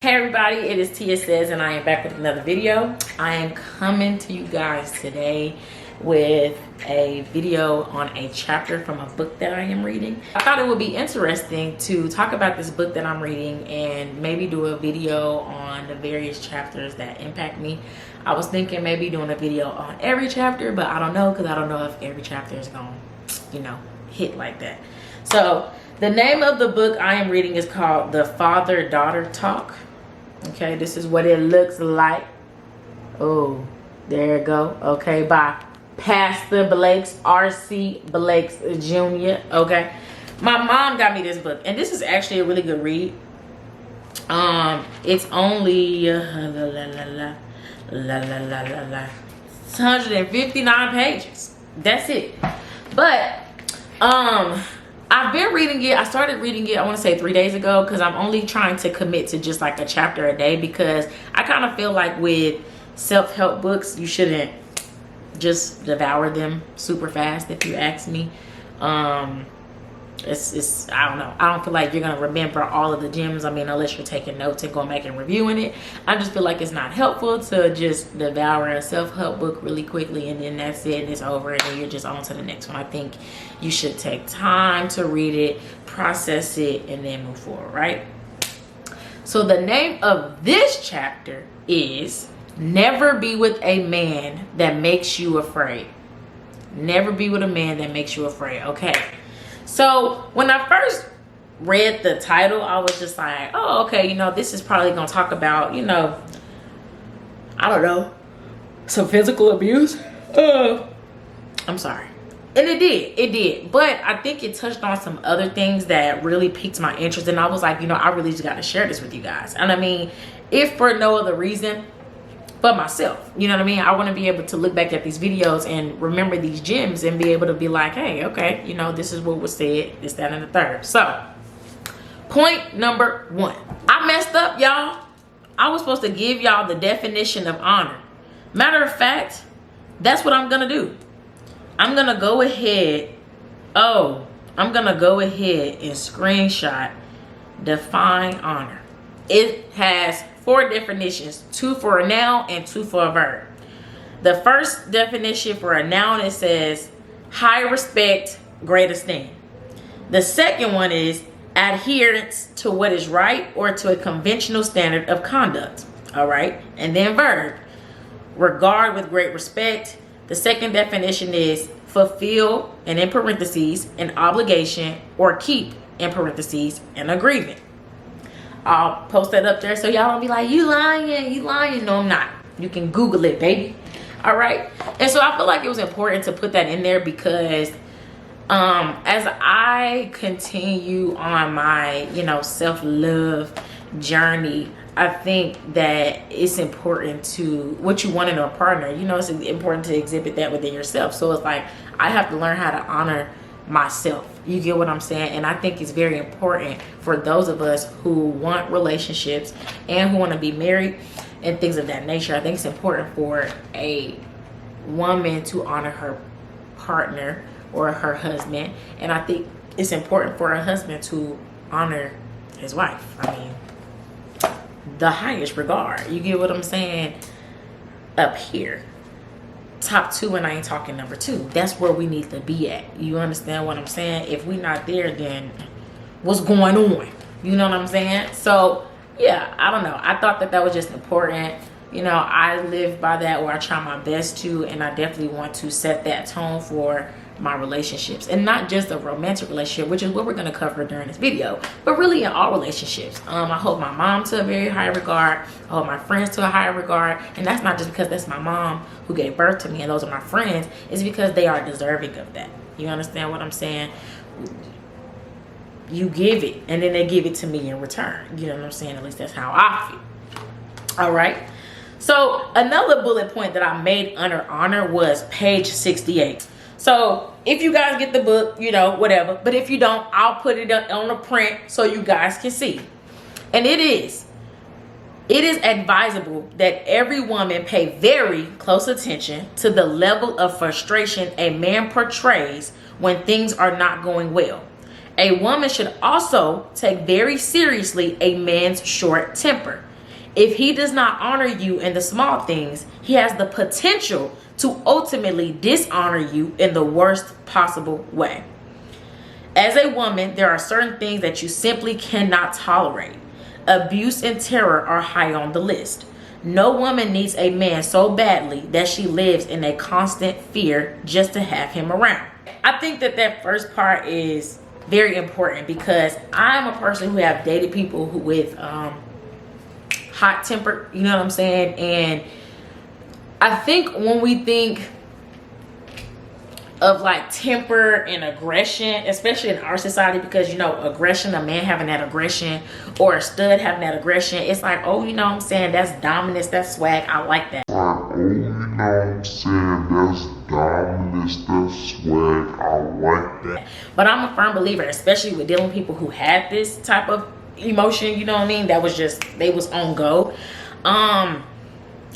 Hey everybody, it is Tia Says and I am back with another video. I am coming to you guys today with a video on a chapter from a book that I am reading. I thought it would be interesting to talk about this book that I'm reading and maybe do a video on the various chapters that impact me. I was thinking maybe doing a video on every chapter, but I don't know, because I don't know if every chapter is gonna, hit like that. So the name of the book I am reading is called The Father-Daughter Talk. Okay, this is what it looks like. Oh, there you go. Okay, by Pastor Blakes, R.C. Blakes Jr. Okay, my mom got me this book, and this is actually a really good read. It's only 159 pages. That's it. But I've been reading it. I started reading it, I want to say 3 days ago, because I'm only trying to commit to just like a chapter a day, because I kind of feel like with self-help books, you shouldn't just devour them super fast, if you ask me. It's I don't know. I don't feel like you're going to remember all of the gems. I mean, unless you're taking notes and going back and reviewing it. I just feel like it's not helpful to just devour a self-help book really quickly and then that's it and it's over and then you're just on to the next one. I think you should take time to read it, process it, and then move forward, right? So the name of this chapter is Never Be With a Man That Makes You Afraid. Never be with a man that makes you afraid. Okay. So when I first read the title, I was just like, oh, okay, this is probably going to talk about, I don't know, some physical abuse. I'm sorry. And it did. But I think it touched on some other things that really piqued my interest. And I was like, I really just got to share this with you guys. And I mean, if for no other reason but myself, you know what I mean? I want to be able to look back at these videos and remember these gems and be able to be like, hey, okay, this is what was said, this, that, and the third. So point number 1, I messed up, y'all. I was supposed to give y'all the definition of honor. Matter of fact, that's what I'm gonna do. I'm gonna go ahead and screenshot define honor. It has 4 definitions, 2 for a noun and 2 for a verb. The first definition for a noun, it says high respect, great esteem. The second one is adherence to what is right or to a conventional standard of conduct. All right. And then verb, regard with great respect. The second definition is fulfill, and in parentheses, an obligation, or keep, in parentheses, an agreement. I'll post that up there so y'all don't be like, you lying. No, I'm not. You can Google it, baby. All right. And so I feel like it was important to put that in there because as I continue on my, self-love journey, I think that it's important to what you want in a partner. It's important to exhibit that within yourself. So it's like I have to learn how to honor myself. You get what I'm saying? And I think it's very important for those of us who want relationships and who want to be married and things of that nature. I think it's important for a woman to honor her partner or her husband, and I think it's important for a husband to honor his wife. I mean, the highest regard. You get what I'm saying? Up here, top 2, and I ain't talking number 2. That's where we need to be at. You understand what I'm saying? If we not there, then what's going on? You know what I'm saying? So yeah, I don't know. I thought that was just important. I live by that, or I try my best to, and I definitely want to set that tone for my relationships, and not just a romantic relationship, which is what we're going to cover during this video, but really in all relationships. I hold my mom to a very high regard. I hold my friends to a higher regard, and that's not just because that's my mom who gave birth to me and those are my friends. It's because they are deserving of that. You understand what I'm saying? You give it, and then they give it to me in return. You know what I'm saying? At least that's how I feel. All right. So another bullet point that I made under honor was page 68. So if you guys get the book, whatever. But if you don't, I'll put it up on a print so you guys can see. And it is advisable that every woman pay very close attention to the level of frustration a man portrays when things are not going well. A woman should also take very seriously a man's short temper. If he does not honor you in the small things, he has the potential to ultimately dishonor you in the worst possible way. As a woman, there are certain things that you simply cannot tolerate. Abuse and terror are high on the list. No woman needs a man so badly that she lives in a constant fear just to have him around. I think that first part is very important because I'm a person who have dated people who with hot temper, you know what I'm saying? And I think when we think of like temper and aggression, especially in our society, because you know, aggression, a man having that aggression or a stud having that aggression, it's like, oh, you know what I'm saying, that's dominance, that's swag, I like that. Oh, you know what I'm saying, that's dominance, that's swag, I like that. But I'm a firm believer, especially with dealing with people who had this type of emotion, you know what I mean, that was just, they was on go.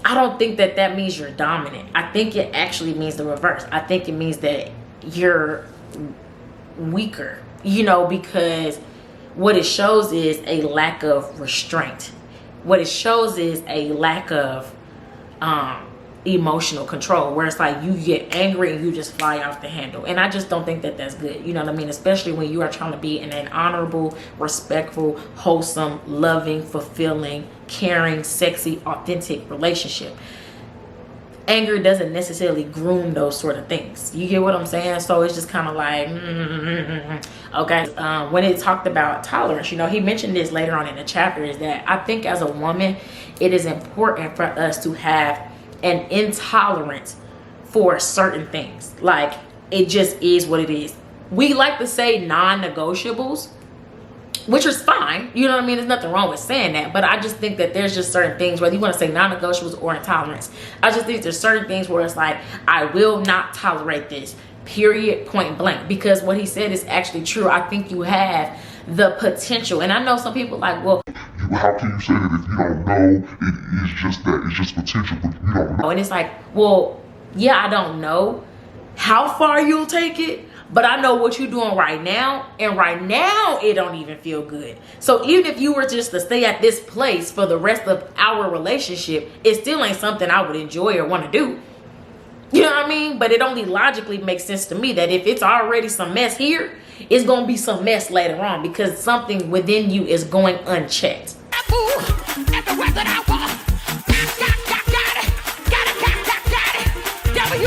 I don't think that means you're dominant. I think it actually means the reverse. I think it means that you're weaker, you know, because what it shows is a lack of restraint. What it shows is a lack of emotional control, where it's like you get angry and you just fly off the handle. And I just don't think that that's good, you know what I mean, especially when you are trying to be in an honorable, respectful, wholesome, loving, fulfilling, caring, sexy, authentic relationship. Anger doesn't necessarily groom those sort of things, you get what I'm saying? So it's just kind of like okay. When it talked about tolerance, you know, he mentioned this later on in the chapter, is that I think as a woman it is important for us to have an intolerance for certain things. Like, it just is what it is. We like to say non-negotiables, which is fine, you know what I mean, there's nothing wrong with saying that, but I just think that there's just certain things, whether you want to say non-negotiables or intolerance, I just think there's certain things where it's like, I will not tolerate this, period, point blank, because what he said is actually true. I think you have the potential, and I know some people like, well, how can you say that if you don't know? It's just that, it's just potential, but you don't know. And it's like, well, yeah, I don't know how far you'll take it, but I know what you're doing right now, and right now it don't even feel good. So even if you were just to stay at this place for the rest of our relationship, it still ain't something I would enjoy or want to do. You know what I mean? But it only logically makes sense to me that if it's already some mess here, it's going to be some mess later on, because something within you is going unchecked.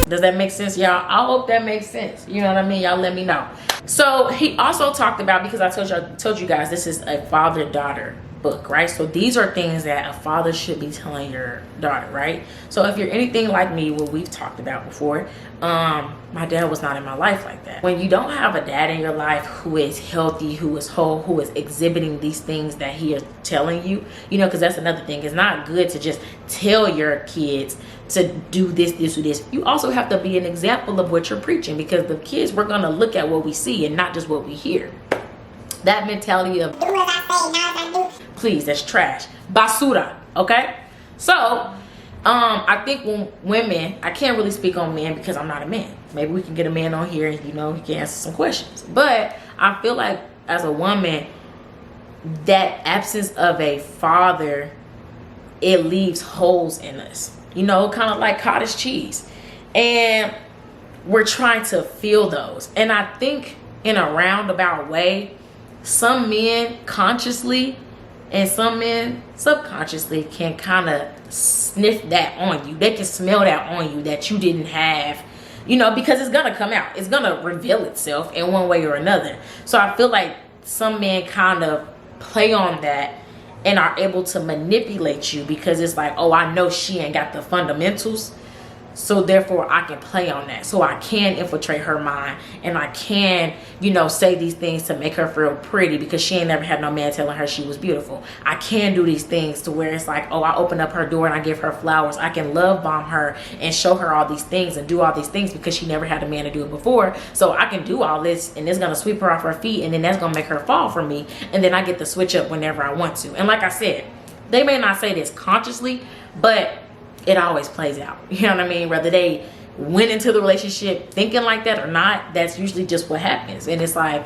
Does that make sense, y'all? I hope that makes sense. You know what I mean? Y'all let me know. So he also talked about, because I told you guys this is a father-daughter book, right? So these are things that a father should be telling your daughter, right? So if you're anything like me, what we've talked about before, my dad was not in my life like that. When you don't have a dad in your life who is healthy, who is whole, who is exhibiting these things that he is telling you, you know, because that's another thing. It's not good to just tell your kids to do this, this, or this. You also have to be an example of what you're preaching, because the kids, we're going to look at what we see and not just what we hear. That mentality of do as I say, not as I do, please, that's trash. Basura, okay? So I think when women, I can't really speak on men because I'm not a man. Maybe we can get a man on here and, you know, he can answer some questions. But I feel like as a woman, that absence of a father, it leaves holes in us, you know, kind of like cottage cheese. And we're trying to fill those. And I think in a roundabout way, some men consciously and some men subconsciously can kind of sniff that on you. They can smell that on you, that you didn't have, you know, because it's gonna come out, it's gonna reveal itself in one way or another. So I feel like some men kind of play on that and are able to manipulate you, because it's like, oh, I know she ain't got the fundamentals, so therefore I can play on that, so I can infiltrate her mind, and I can, you know, say these things to make her feel pretty, because she ain't never had no man telling her she was beautiful. I can do these things to where it's like, oh, I open up her door and I give her flowers. I can love bomb her and show her all these things and do all these things because she never had a man to do it before. So I can do all this, and it's gonna sweep her off her feet, and then that's gonna make her fall for me, and then I get to switch up whenever I want to. And like I said, they may not say this consciously, but it always plays out. You know what I mean? Whether they went into the relationship thinking like that or not, that's usually just what happens. And it's like,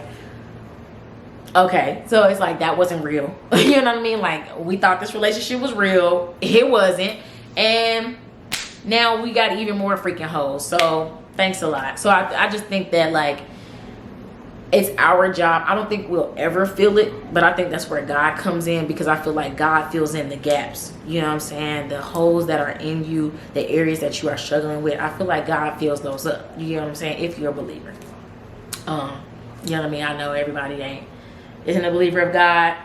Okay, so it's like that wasn't real. You know what I mean? Like we thought this relationship was real. It wasn't. And now we got even more freaking hoes. So thanks a lot. So I just think that like it's our job. I don't think we'll ever feel it, but I think that's where God comes in, because I feel like God fills in the gaps. You know what I'm saying? The holes that are in you, the areas that you are struggling with, I feel like God fills those up. You know what I'm saying? If you're a believer. You know what I mean? I know everybody isn't a believer of God.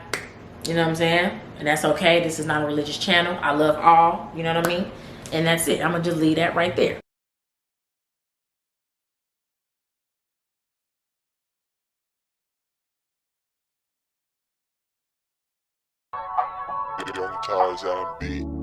You know what I'm saying? And that's okay. This is not a religious channel. I love all. You know what I mean? And that's it. I'm going to just leave that right there. Young Ties on beat.